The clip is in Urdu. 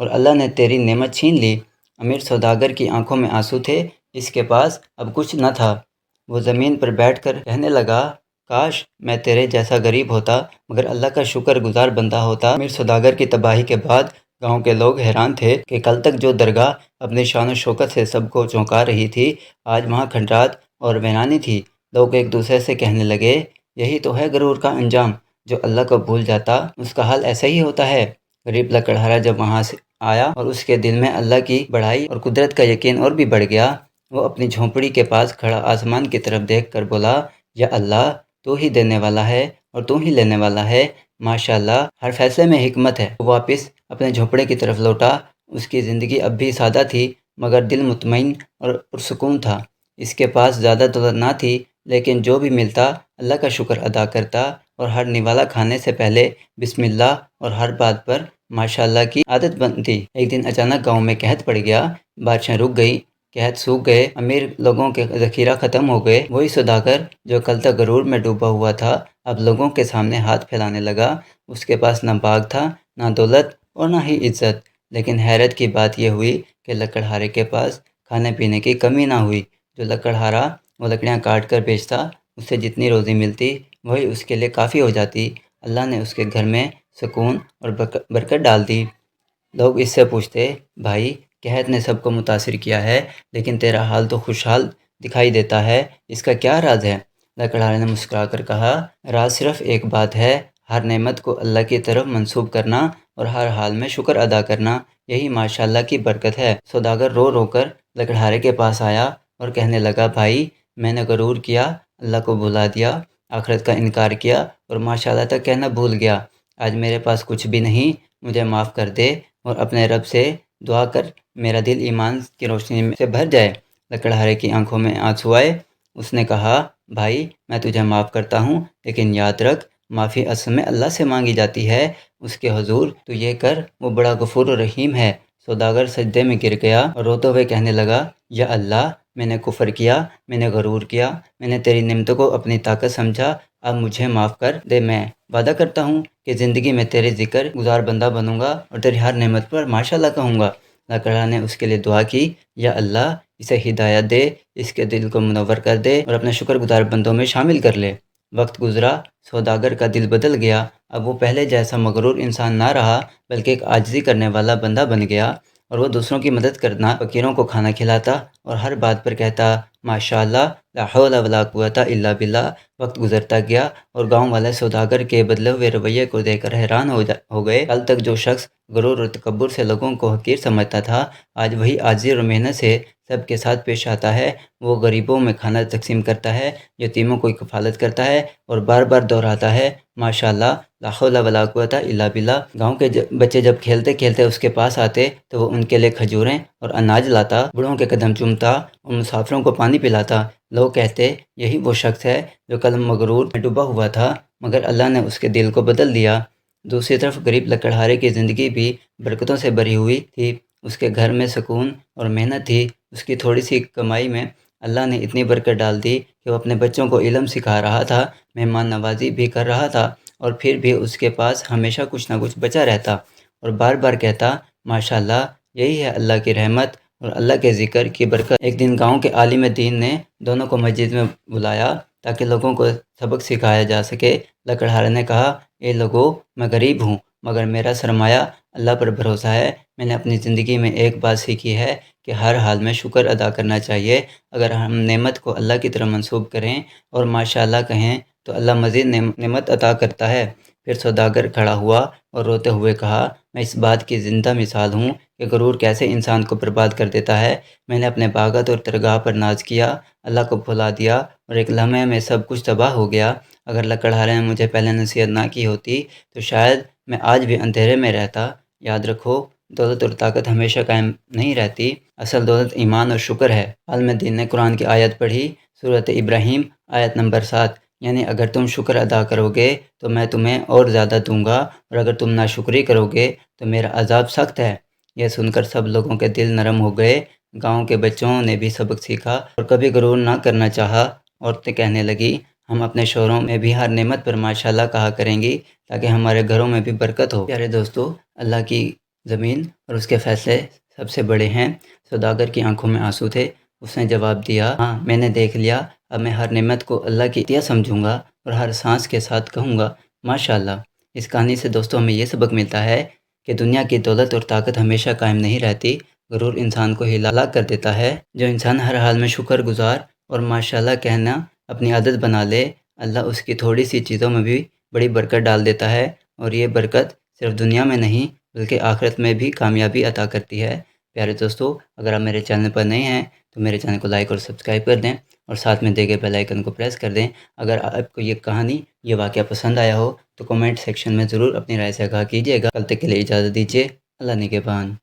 اور اللہ نے تیری نعمت چھین لی۔ امیر سوداگر کی آنکھوں میں آنسو تھے، اس کے پاس اب کچھ نہ تھا۔ وہ زمین پر بیٹھ کر کہنے لگا، کاش میں تیرے جیسا غریب ہوتا، مگر اللہ کا شکر گزار بندہ ہوتا۔ امیر سوداگر کی تباہی کے بعد گاؤں کے لوگ حیران تھے کہ کل تک جو درگاہ اپنی شان و شوکت سے سب کو چونکا رہی تھی، آج وہاں کھنڈرات اور ویرانی تھی۔ لوگ ایک دوسرے سے کہنے لگے، یہی تو ہے غرور کا انجام، جو اللہ کو بھول جاتا اس کا حال ایسا ہی ہوتا ہے۔ غریب لکڑہارا جب وہاں سے آیا اور اس کے دل میں اللہ کی بڑائی اور قدرت کا یقین اور بھی بڑھ گیا، وہ اپنی جھونپڑی کے پاس کھڑا آسمان کی طرف دیکھ کر بولا، یا اللہ، تو ہی دینے والا ہے اور تو ہی لینے والا ہے، ماشاء اللہ، ہر فیصلے میں حکمت ہے۔ وہ واپس اپنے جھونپڑے کی طرف لوٹا۔ اس کی زندگی اب بھی سادہ تھی، مگر دل مطمئن اور پرسکون تھا۔ اس کے پاس زیادہ دولت نہ تھی، لیکن جو بھی ملتا اللہ کا شکر ادا کرتا، اور ہر نوالا کھانے سے پہلے بسم اللہ اور ہر بات پر ماشاء اللہ کی عادت بنتی۔ ایک دن اچانک گاؤں میں قحط پڑ گیا، بارشیں رک گئی، قحط سوکھ گئے، امیر لوگوں کے ذخیرہ ختم ہو گئے۔ وہی سوداگر جو کل تک غرور میں ڈوبا ہوا تھا، اب لوگوں کے سامنے ہاتھ پھیلانے لگا۔ اس کے پاس نہ باغ تھا، نہ دولت اور نہ ہی عزت، لیکن حیرت کی بات یہ ہوئی کہ لکڑہارے کے پاس کھانے پینے کی کمی نہ ہوئی۔ جو لکڑہارا وہ لکڑیاں کاٹ کر بیچتا، اس سے جتنی روزی ملتی وہی اس کے لیے کافی ہو جاتی۔ اللہ نے اس کے گھر میں سکون اور برکت ڈال دی۔ لوگ اس سے پوچھتے، بھائی، قحط نے سب کو متاثر کیا ہے، لیکن تیرا حال تو خوشحال دکھائی دیتا ہے، اس کا کیا راز ہے؟ لکڑہارے نے مسکرا کر کہا، راز صرف ایک بات ہے، ہر نعمت کو اللہ کی طرف منسوب کرنا اور ہر حال میں شکر ادا کرنا، یہی ماشاءاللہ کی برکت ہے۔ سوداگر رو رو کر لکڑہارے کے پاس آیا اور کہنے لگا، بھائی، میں نے غرور کیا، اللہ کو بھلا دیا، آخرت کا انکار کیا اور ماشاءاللہ تک کہنا بھول گیا۔ آج میرے پاس کچھ بھی نہیں، مجھے معاف کر دے اور اپنے رب سے دعا کر میرا دل ایمان کی روشنی سے بھر جائے۔ لکڑہارے کی آنکھوں میں آنسو آئے۔ اس نے کہا، بھائی، میں تجھے معاف کرتا ہوں، لیکن یاد رکھ، معافی اصل میں اللہ سے مانگی جاتی ہے، اس کے حضور تو یہ کر، وہ بڑا غفور و رحیم ہے۔ سوداگر سجدے میں گر گیا اور روتے ہوئے کہنے لگا، یا اللہ، میں نے کفر کیا، میں نے غرور کیا، میں نے تیری نعمتوں کو اپنی طاقت سمجھا، اب مجھے معاف کر دے۔ میں وعدہ کرتا ہوں کہ زندگی میں تیرے ذکر گزار بندہ بنوں گا اور تیری ہر نعمت پر ماشاءاللہ کہوں گا۔ لکڑہارا نے اس کے لیے دعا کی، یا اللہ، اسے ہدایت دے، اس کے دل کو منور کر دے اور اپنے شکر گزار بندوں میں شامل کر لے۔ وقت گزرا، سوداگر کا دل بدل گیا۔ اب وہ پہلے جیسا مغرور انسان نہ رہا، بلکہ ایک عاجزی کرنے والا بندہ بن گیا، اور وہ دوسروں کی مدد کرنا، فقیروں کو کھانا کھلاتا اور ہر بات پر کہتا، ماشاءاللہ، لا حول ولا قوت الا باللہ۔ وقت گزرتا گیا اور گاؤں والے سوداگر کے بدلے ہوئے رویے کو دیکھ کر حیران ہو گئے۔ کل تک جو شخص غرور اور تکبر سے لوگوں کو حقیر سمجھتا تھا، آج وہی عاجزی اور محنت سے سب کے ساتھ پیش آتا ہے۔ وہ غریبوں میں کھانا تقسیم کرتا ہے، یتیموں کو کفالت کرتا ہے اور بار بار دہراتا ہے، ماشاءاللہ، لا حول ولا قوت الا باللہ۔ گاؤں کے بچے جب کھیلتے کھیلتے اس کے پاس آتے تو وہ ان کے لیے کھجوریں اور اناج لاتا، بوڑھوں کے قدم چومتا اور مسافروں کو پانی پلاتا۔ لوگ کہتے، یہی وہ شخص ہے جو کل مغرور میں ڈوبا ہوا تھا، مگر اللہ نے اس کے دل کو بدل دیا۔ دوسری طرف غریب لکڑہارے کی زندگی بھی برکتوں سے بھری ہوئی تھی۔ اس کے گھر میں سکون اور محنت تھی۔ اس کی تھوڑی سی کمائی میں اللہ نے اتنی برکت ڈال دی کہ وہ اپنے بچوں کو علم سکھا رہا تھا، مہمان نوازی بھی کر رہا تھا، اور پھر بھی اس کے پاس ہمیشہ کچھ نہ کچھ بچا رہتا، اور بار بار کہتا، ماشاءاللہ، یہی ہے اللہ کی رحمت اور اللہ کے ذکر کی برکت۔ ایک دن گاؤں کے عالم دین نے دونوں کو مسجد میں بلایا تاکہ لوگوں کو سبق سکھایا جا سکے۔ لکڑہارے نے کہا، اے لوگو، میں غریب ہوں، مگر میرا سرمایہ اللہ پر بھروسہ ہے۔ میں نے اپنی زندگی میں ایک بات سیکھی ہے کہ ہر حال میں شکر ادا کرنا چاہیے۔ اگر ہم نعمت کو اللہ کی طرف منسوب کریں اور ماشاءاللہ کہیں تو اللہ مزید نعمت عطا کرتا ہے۔ پھر سوداگر کھڑا ہوا اور روتے ہوئے کہا، میں اس بات کی زندہ مثال ہوں کہ غرور کیسے انسان کو برباد کر دیتا ہے۔ میں نے اپنے باغت اور درگاہ پر ناز کیا، اللہ کو بھلا دیا اور ایک لمحے میں سب کچھ تباہ ہو گیا۔ اگر لکڑہارے نے مجھے پہلے نصیحت نہ کی ہوتی تو شاید میں آج بھی اندھیرے میں رہتا۔ یاد رکھو، دولت اور طاقت ہمیشہ قائم نہیں رہتی، اصل دولت ایمان اور شکر ہے۔ عالم دین نے قرآن کی آیت پڑھی، سورۃ ابراہیم، آیت نمبر 7، یعنی اگر تم شکر ادا کرو گے تو میں تمہیں اور زیادہ دوں گا، اور اگر تم ناشکری کرو گے تو میرا عذاب سخت ہے۔ یہ سن کر سب لوگوں کے دل نرم ہو گئے۔ گاؤں کے بچوں نے بھی سبق سیکھا اور کبھی غرور نہ کرنا چاہا۔ عورتیں کہنے لگی، ہم اپنے شوہروں میں بھی ہر نعمت پر ماشاءاللہ کہا کریں گی تاکہ ہمارے گھروں میں بھی برکت ہو۔ پیارے دوستو، اللہ کی زمین اور اس کے فیصلے سب سے بڑے ہیں۔ سوداگر کی آنکھوں میں آنسو تھے۔ اس نے جواب دیا، ہاں میں نے دیکھ لیا، اب میں ہر نعمت کو اللہ کی عطیہ سمجھوں گا اور ہر سانس کے ساتھ کہوں گا ماشاءاللہ۔ اس کہانی سے دوستوں ہمیں یہ سبق ملتا ہے کہ دنیا کی دولت اور طاقت ہمیشہ قائم نہیں رہتی، غرور انسان کو ہلاک کر دیتا ہے۔ جو انسان ہر حال میں شکر گزار اور ماشاءاللہ کہنا اپنی عادت بنا لے، اللہ اس کی تھوڑی سی چیزوں میں بھی بڑی برکت ڈال دیتا ہے، اور یہ برکت صرف دنیا میں نہیں بلکہ آخرت میں بھی کامیابی عطا کرتی ہے۔ پیارے دوستو، اگر آپ میرے چینل پر نئے ہیں تو میرے چینل کو لائک اور سبسکرائب کر دیں اور ساتھ میں دیے گئے بیل آئیکن کو پریس کر دیں۔ اگر آپ کو یہ کہانی، یہ واقعہ پسند آیا ہو تو کمنٹ سیکشن میں ضرور اپنی رائے سے آگاہ کیجیے گا۔ کل تک کے لیے اجازت دیجیے۔ اللہ نگہبان۔